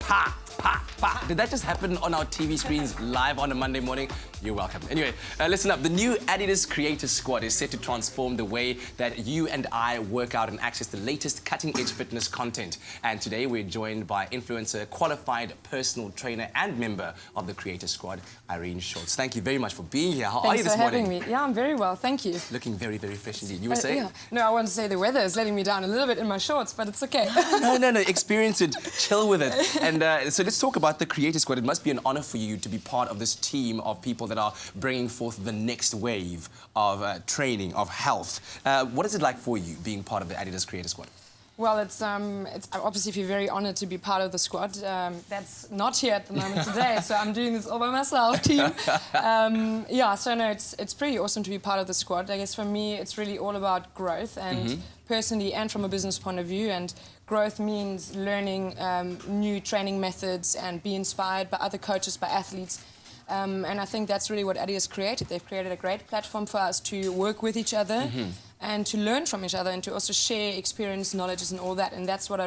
Pa, pa, pa. Did that just happen on our TV screens live on a Monday morning? You're welcome. Anyway, listen up. The new Adidas Creator Squad is set to transform the way that you and I work out and access the latest cutting-edge fitness content. And today we're joined by influencer, qualified personal trainer and member of the Creator Squad, Irene Schultz. Thank you very much for being here. How are you this morning? Thanks for having me. Yeah, I'm very well, thank you. Looking very, very fresh indeed. You were saying? Yeah. No, I want to say the weather is letting me down a little bit in my shorts, but it's okay. No. Experience it. Chill with it. And so let's talk about the Creator Squad. It must be an honor for you to be part of this team of people that are bringing forth the next wave of training, of health. What is it like for you being part of the Adidas Creator Squad? Well, it's obviously feel very honoured to be part of the squad. That's not here at the moment today, so I'm doing this all by myself, team. Yeah, so no, it's pretty awesome to be part of the squad. I guess for me, it's really all about growth, and personally and from a business point of view. And growth means learning new training methods and be inspired by other coaches, by athletes. And I think that's really what Adidas created. They've created a great platform for us to work with each other and to learn from each other and to also share experience, knowledge and all that. And that's what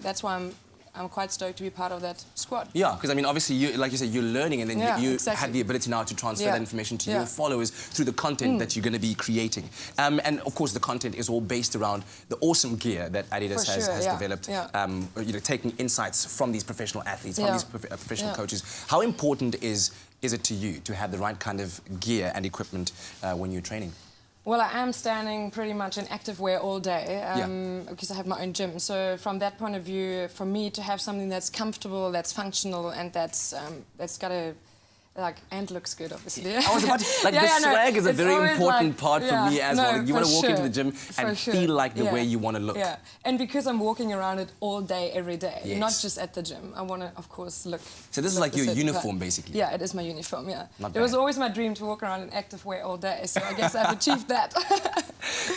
that's why I'm quite stoked to be part of that squad. Yeah, because I mean, obviously, you, like you said, you're learning, and then you have the ability now to transfer that information to your followers through the content that you're going to be creating. And of course, the content is all based around the awesome gear that Adidas has developed. You know, taking insights from these professional athletes, from these professional coaches. How important is it to you to have the right kind of gear and equipment when you're training? Well, I am standing pretty much in active wear all day because I have my own gym. So from that point of view, for me to have something that's comfortable, that's functional, and that's got a and looks good, obviously. I was about to, the swag is a very important part for me as well. You want to walk into the gym and feel like the way you want to look. Yeah, and because I'm walking around it all day, every day, not just at the gym. I want to, of course, look. So this is like your uniform, basically. Yeah, it is my uniform. Yeah, it was always my dream to walk around in active wear all day. So I guess I've achieved that.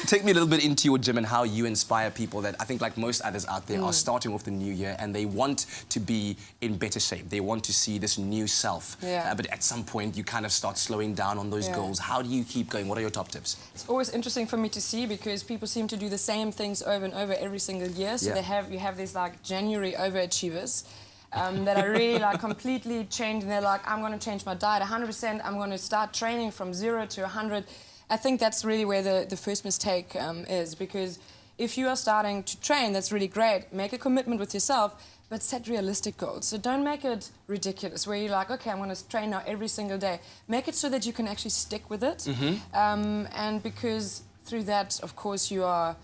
Take me a little bit into your gym and how you inspire people that I think, like most others out there, are starting off the new year and they want to be in better shape. They want to see this new self. But at some point, you kind of start slowing down on those goals. How do you keep going? What are your top tips? It's always interesting for me to see because people seem to do the same things over and over every single year. So you have these like January overachievers that are really like completely changed. And they're like, I'm going to change my diet 100%. I'm going to start training from 0 to 100. I think that's really where the first mistake is, because if you are starting to train, that's really great. Make a commitment with yourself, but set realistic goals. So don't make it ridiculous, where you're like, okay, I'm going to train now every single day. Make it so that you can actually stick with it. And because through that, of course, you're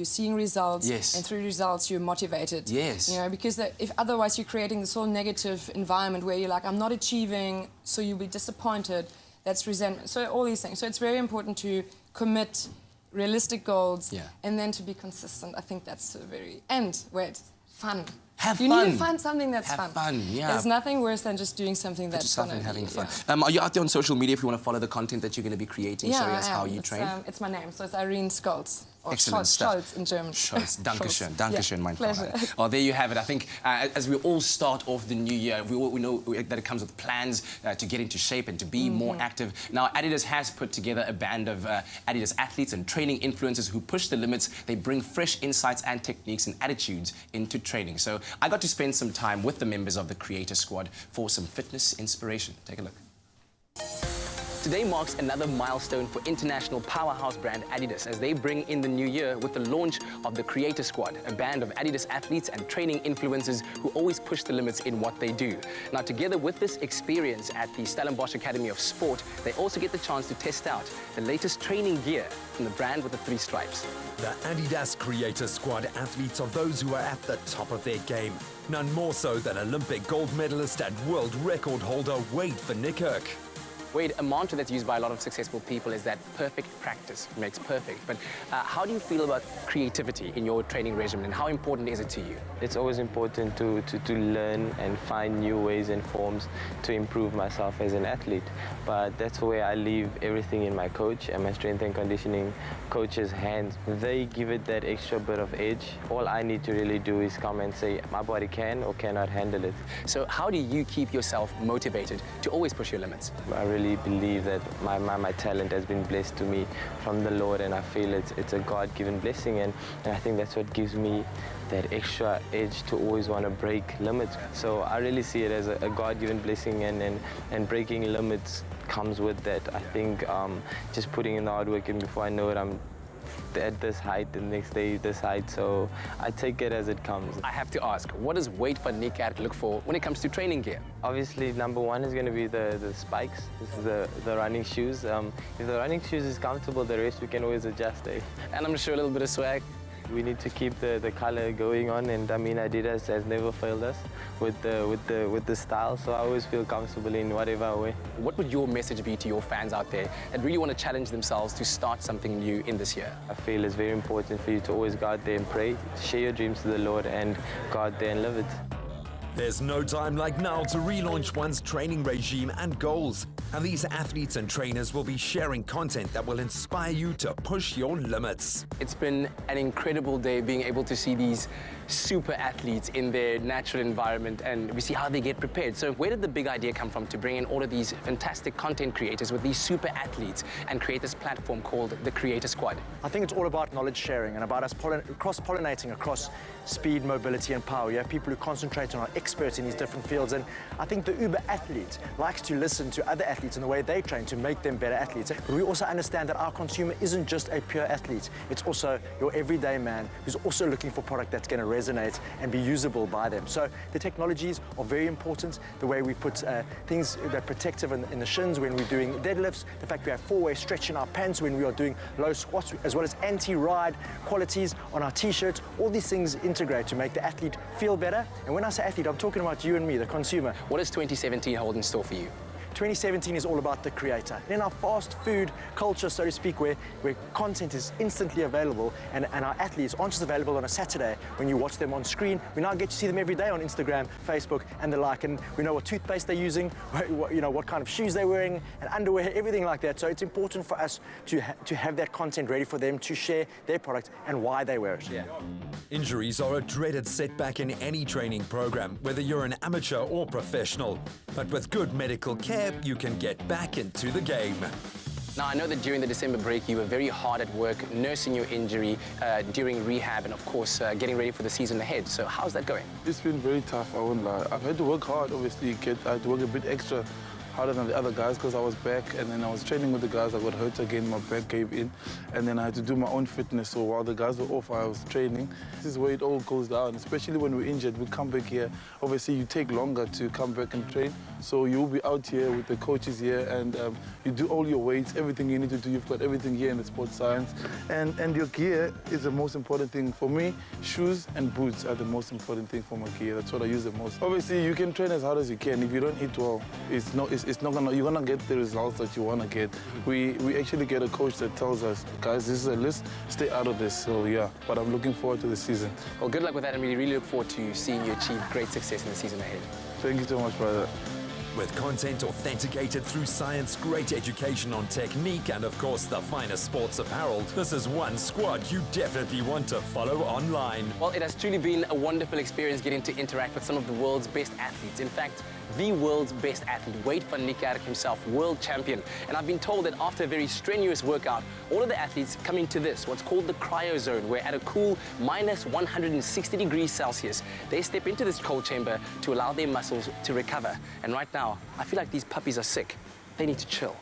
seeing results, and through results you're motivated. You know, because if otherwise you're creating this whole negative environment where you're like, I'm not achieving, so you'll be disappointed. That's resentment. So all these things. So it's very important to commit realistic goals and then to be consistent. I think that's fun. Have fun. You need to find something that's fun. Have fun, There's nothing worse than just doing something that's fun. Having fun. Are you out there on social media if you want to follow the content that you're going to be creating, showing us how you train? It's my name, so it's Irene Schultz. Excellent stuff. Schultz in German. Schultz. Dankeschön. Dankeschön, mein Pleasure. Freund. Well, there you have it. I think as we all start off the new year, we know that it comes with plans to get into shape and to be more active. Now, Adidas has put together a band of Adidas athletes and training influencers who push the limits. They bring fresh insights and techniques and attitudes into training. So I got to spend some time with the members of the Creator Squad for some fitness inspiration. Take a look. Today marks another milestone for international powerhouse brand Adidas as they bring in the new year with the launch of the Creator Squad, a band of Adidas athletes and training influencers who always push the limits in what they do. Now, together with this experience at the Stellenbosch Academy of Sport, they also get the chance to test out the latest training gear from the brand with the 3 stripes. The Adidas Creator Squad athletes are those who are at the top of their game. None more so than Olympic gold medalist and world record holder Wade van Niekerk. Wade, a mantra that's used by a lot of successful people is that perfect practice makes perfect. But how do you feel about creativity in your training regimen, and how important is it to you? It's always important to learn and find new ways and forms to improve myself as an athlete. But that's where I leave everything in my coach and my strength and conditioning coach's hands. They give it that extra bit of edge. All I need to really do is come and say my body can or cannot handle it. So how do you keep yourself motivated to always push your limits? I really really believe that my talent has been blessed to me from the Lord, and I feel it's a God-given blessing, and I think that's what gives me that extra edge to always want to break limits. So I really see it as a God-given blessing, and breaking limits comes with that. I think just putting in the hard work, and before I know it, I'm at this height, the next day this height, so I take it as it comes. I have to ask, what does Wait for Nick look for when it comes to training gear? Obviously, number one is going to be the spikes. This is the running shoes. If the running shoes is comfortable, the rest we can always adjust, eh? And I'm sure a little bit of swag. We need to keep the color going on, and I mean Adidas has never failed us with the style, so I always feel comfortable in whatever I wear. What would your message be to your fans out there that really want to challenge themselves to start something new in this year? I feel it's very important for you to always go out there and pray, share your dreams to the Lord, and go out there and live it. There's no time like now to relaunch one's training regime and goals. And these athletes and trainers will be sharing content that will inspire you to push your limits. It's been an incredible day being able to see these super athletes in their natural environment, and we see how they get prepared. So where did the big idea come from to bring in all of these fantastic content creators with these super athletes and create this platform called the Creator Squad? I think it's all about knowledge sharing and about us cross-pollinating across speed, mobility and power. You have people who concentrate on, are experts in these different fields, and I think the Uber athlete likes to listen to other athletes and the way they train to make them better athletes. But we also understand that our consumer isn't just a pure athlete. It's also your everyday man who's also looking for product that's going to resonate and be usable by them. So the technologies are very important. The way we put things that are protective in the shins when we're doing deadlifts, the fact we have four-way stretch in our pants when we are doing low squats, as well as anti-ride qualities on our t-shirts. All these things integrate to make the athlete feel better. And when I say athlete, I'm talking about you and me, the consumer. What does 2017 hold in store for you? 2017 is all about the creator. And in our fast food culture, so to speak, where content is instantly available and our athletes aren't just available on a Saturday when you watch them on screen, we now get to see them every day on Instagram, Facebook and the like, and we know what toothpaste they're using, what kind of shoes they're wearing and underwear, everything like that. So it's important for us to have that content ready for them to share their product and why they wear it. Yeah. Injuries are a dreaded setback in any training program, whether you're an amateur or professional. But with good medical care, you can get back into the game. Now, I know that during the December break, you were very hard at work, nursing your injury during rehab and, of course, getting ready for the season ahead. So how's that going? It's been very tough, I won't lie. I've had to work hard, obviously. I had to work a bit extra harder than the other guys because I was back, and then I was training with the guys. I got hurt again, my back gave in, and then I had to do my own fitness. So while the guys were off, I was training. This is where it all goes down, especially when we're injured. We come back here. Obviously, you take longer to come back and train. So you'll be out here with the coaches here, and you do all your weights, everything you need to do. You've got everything here in the sports science. And your gear is the most important thing. For me, shoes and boots are the most important thing for my gear. That's what I use the most. Obviously, you can train as hard as you can. If you don't eat well, you're gonna get the results that you wanna get. We actually get a coach that tells us, guys, this is a list, stay out of this. So yeah, but I'm looking forward to the season. Well, good luck with that, and we really look forward to seeing you achieve great success in the season ahead. Thank you so much, brother. With content authenticated through science, great education on technique, and of course the finest sports apparel, this is one squad you definitely want to follow online. Well, it has truly been a wonderful experience getting to interact with some of the world's best athletes. In fact, the world's best athlete, Wait for Nick himself, world champion. And I've been told that after a very strenuous workout, all of the athletes come into this, what's called the Cryo Zone, where at a cool minus 160 degrees Celsius, they step into this cold chamber to allow their muscles to recover. And right now, I feel like these puppies are sick. They need to chill.